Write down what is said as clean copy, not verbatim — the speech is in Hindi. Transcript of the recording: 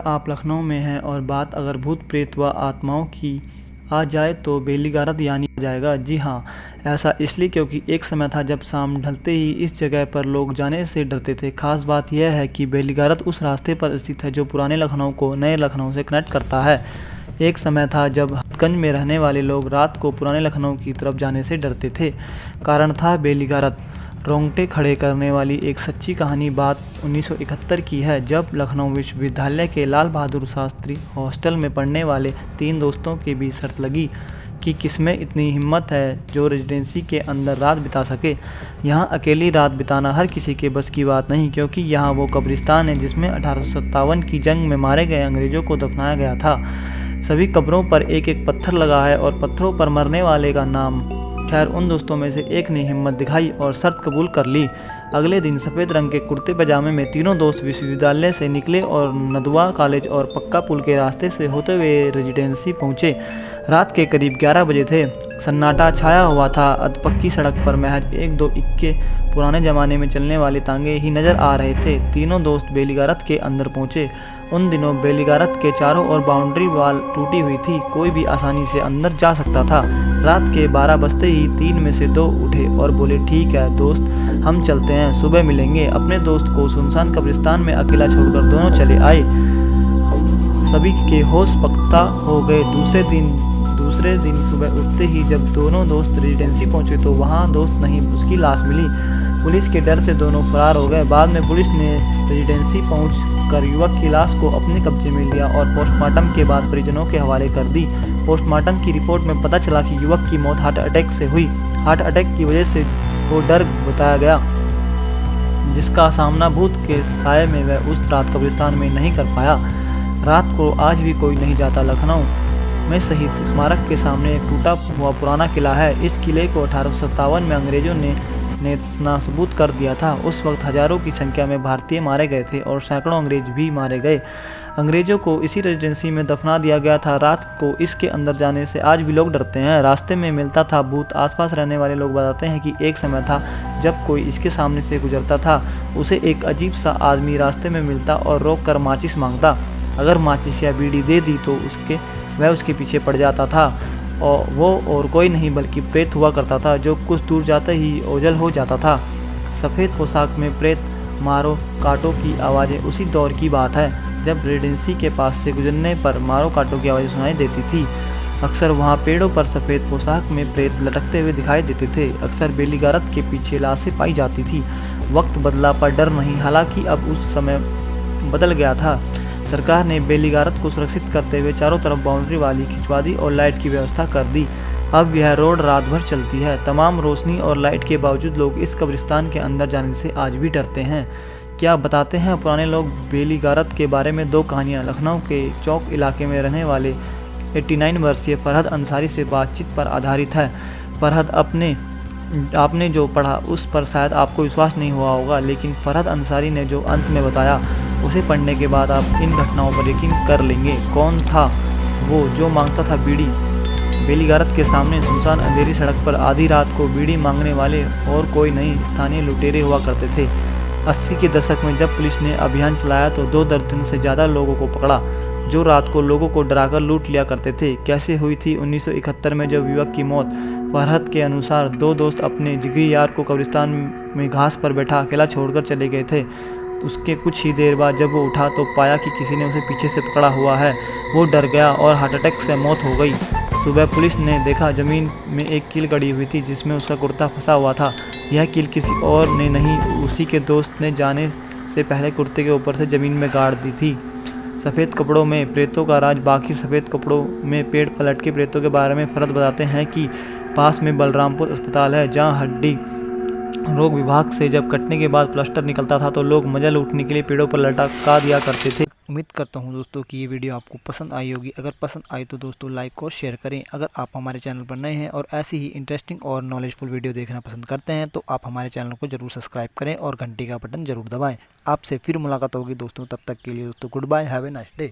आप लखनऊ में हैं और बात अगर भूत प्रेत व आत्माओं की आ जाए तो बेली गारद यानी आ जाएगा। जी हाँ, ऐसा इसलिए क्योंकि एक समय था जब शाम ढलते ही इस जगह पर लोग जाने से डरते थे। खास बात यह है कि बेली गारद उस रास्ते पर स्थित है जो पुराने लखनऊ को नए लखनऊ से कनेक्ट करता है। एक समय था जब हथगंज में रहने वाले लोग रात को पुराने लखनऊ की तरफ जाने से डरते थे। कारण था बेली गारद। रोंगटे खड़े करने वाली एक सच्ची कहानी बात 1971 की है, जब लखनऊ विश्वविद्यालय के लाल बहादुर शास्त्री हॉस्टल में पढ़ने वाले 3 दोस्तों के बीच शर्त लगी कि किसमें इतनी हिम्मत है जो रेजिडेंसी के अंदर रात बिता सके। यहाँ अकेली रात बिताना हर किसी के बस की बात नहीं, क्योंकि यहाँ वो कब्रिस्तान है जिसमें 1857 की जंग में मारे गए अंग्रेज़ों को दफनाया गया था। सभी कब्रों पर एक एक पत्थर लगा है और पत्थरों पर मरने वाले का नाम। खैर, उन दोस्तों में से एक ने हिम्मत दिखाई और शर्त कबूल कर ली। अगले दिन सफ़ेद रंग के कुर्ते पजामे में तीनों दोस्त विश्वविद्यालय से निकले और नदवा कॉलेज और पक्का पुल के रास्ते से होते हुए रेजिडेंसी पहुँचे। रात के करीब 11 बजे थे। सन्नाटा छाया हुआ था। अधपक्की सड़क पर महज 1-2 इक्के पुराने ज़माने में चलने वाले तांगे ही नज़र आ रहे थे। तीनों दोस्त बेली गारद के अंदर पहुँचे। उन दिनों बेली गारद के चारों ओर बाउंड्री वाल टूटी हुई थी, कोई भी आसानी से अंदर जा सकता था। रात के 12 बजते ही 3 में से 2 उठे और बोले, ठीक है दोस्त, हम चलते हैं, सुबह मिलेंगे। अपने दोस्त को सुनसान कब्रिस्तान में अकेला छोड़कर दोनों चले आए। सभी के होश पक्का हो गए। दूसरे दिन सुबह उठते ही जब दोनों दोस्त रेजिडेंसी पहुंचे तो वहां दोस्त नहीं, उसकी लाश मिली। पुलिस के डर से दोनों फरार हो गए। बाद में पुलिस ने रेजिडेंसी पहुंचकर युवक की लाश को अपने कब्जे में लिया और पोस्टमार्टम के बाद परिजनों के हवाले कर दी। पोस्टमार्टम की रिपोर्ट में पता चला कि युवक की मौत हार्ट अटैक से हुई। हार्ट अटैक की वजह से वो डर बताया गया, जिसका सामना भूत के साये में वह उस रात कब्रिस्तान में नहीं कर पाया। रात को आज भी कोई नहीं जाता। लखनऊ में शहीद स्मारक के सामने एक टूटा हुआ पुराना किला है। इस किले को 1857 में अंग्रेजों ने नासबूद कर दिया था। उस वक्त हजारों की संख्या में भारतीय मारे गए थे और सैकड़ों अंग्रेज भी मारे गए। अंग्रेजों को इसी रेजिडेंसी में दफना दिया गया था। रात को इसके अंदर जाने से आज भी लोग डरते हैं। रास्ते में मिलता था भूत। आसपास रहने वाले लोग बताते हैं कि एक समय था जब कोई इसके सामने से गुजरता था, उसे एक अजीब सा आदमी रास्ते में मिलता और रोक कर माचिस मांगता। अगर माचिस या बीड़ी दे दी तो वह उसके पीछे पड़ जाता था। और वो और कोई नहीं बल्कि प्रेत हुआ करता था, जो कुछ दूर जाते ही ओझल हो जाता था। सफ़ेद पोशाक में प्रेत मारो काटो की आवाज़ें उसी दौर की बात है जब रेजिडेंसी के पास से गुजरने पर मारो काटो की आवाज़ें सुनाई देती थी। अक्सर वहाँ पेड़ों पर सफ़ेद पोशाक में प्रेत लटकते हुए दिखाई देते थे। अक्सर बेली गारद के पीछे लाशें पाई जाती थी। वक्त बदला पर डर नहीं, हालांकि अब उस समय बदल गया था। सरकार ने बेली गारद को सुरक्षित करते हुए चारों तरफ बाउंड्री वाली खिंचवा दी और लाइट की व्यवस्था कर दी। अब यह रोड रात भर चलती है। तमाम रोशनी और लाइट के बावजूद लोग इस कब्रिस्तान के अंदर जाने से आज भी डरते हैं। क्या बताते हैं पुराने लोग बेली गारद के बारे में 2 कहानियाँ। लखनऊ के चौक इलाके में रहने वाले 89 वर्षीय फरहद अंसारी से बातचीत पर आधारित है। फरहद, आपने जो पढ़ा उस पर शायद आपको विश्वास नहीं हुआ होगा, लेकिन फरहद अंसारी ने जो अंत में बताया उसे पढ़ने के बाद आप इन घटनाओं पर यकीन कर लेंगे। कौन था वो जो मांगता था बीड़ी? बेली गारद के सामने सुनसान अंधेरी सड़क पर आधी रात को बीड़ी मांगने वाले और कोई नहीं, स्थानीय लुटेरे हुआ करते थे। 80 के दशक में जब पुलिस ने अभियान चलाया तो 2 दर्जन से ज़्यादा लोगों को पकड़ा, जो रात को लोगों को डराकर लूट लिया करते थे। कैसे हुई थी 1971 में जब युवक की मौत? फरहद के अनुसार 2 दोस्त अपने जिगरी यार को कब्रिस्तान में घास पर बैठा अकेला छोड़कर चले गए थे। उसके कुछ ही देर बाद जब वो उठा तो पाया कि किसी ने उसे पीछे से पकड़ा हुआ है। वो डर गया और हार्ट अटैक से मौत हो गई। सुबह पुलिस ने देखा जमीन में एक कील गड़ी हुई थी जिसमें उसका कुर्ता फंसा हुआ था। यह कील किसी और ने नहीं, उसी के दोस्त ने जाने से पहले कुर्ते के ऊपर से ज़मीन में गाड़ दी थी। सफ़ेद कपड़ों में प्रेतों का राज। बाकी सफ़ेद कपड़ों में पेड़ पर लटके प्रेतों के बारे में फरहद बताते हैं कि पास में बलरामपुर अस्पताल है, जहाँ हड्डी रोग विभाग से जब कटने के बाद प्लास्टर निकलता था तो लोग मजा लूटने के लिए पेड़ों पर लटका दिया करते थे। उम्मीद करता हूँ दोस्तों कि ये वीडियो आपको पसंद आई होगी। अगर पसंद आई तो दोस्तों लाइक और शेयर करें। अगर आप हमारे चैनल पर नए हैं और ऐसी ही इंटरेस्टिंग और नॉलेजफुल वीडियो देखना पसंद करते हैं तो आप हमारे चैनल को जरूर सब्सक्राइब करें और घंटी का बटन जरूर दबाएं। आपसे फिर मुलाकात होगी दोस्तों, तब तक के लिए दोस्तों good bye, have a nice day.